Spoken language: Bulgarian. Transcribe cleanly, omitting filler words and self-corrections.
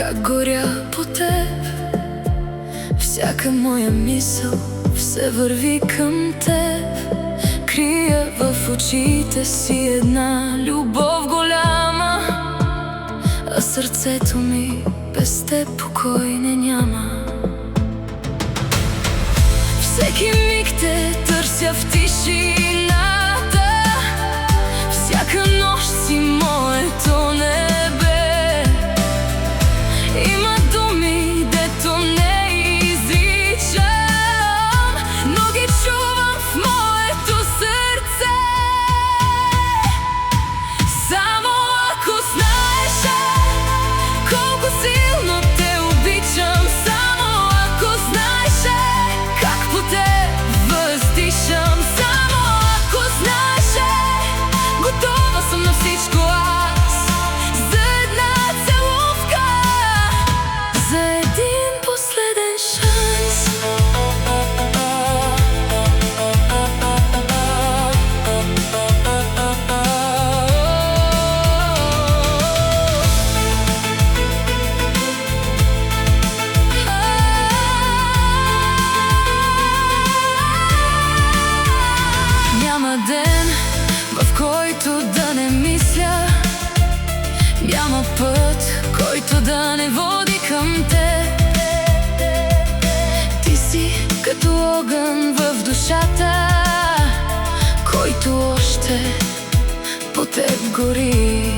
как горя по теб. Всяка моя мисъл все върви към теб. Крия в очите си една любов голяма, а сърцето ми без теб покой не няма. Всеки миг те търся в тишината, всяка нощ си моето небе. Има думи, дето не изричам, но ги чувам в моето сърце. Само ако знаеше колко силно те обичам, само ако знаеше как по теб въздишам, само ако знаеше готова съм на всичко аз, за една целувка, за един последен шанс. Няма ден, в който да не мисля, няма път, който да не води към теб. Ти си като огън в душата, който още по теб гори.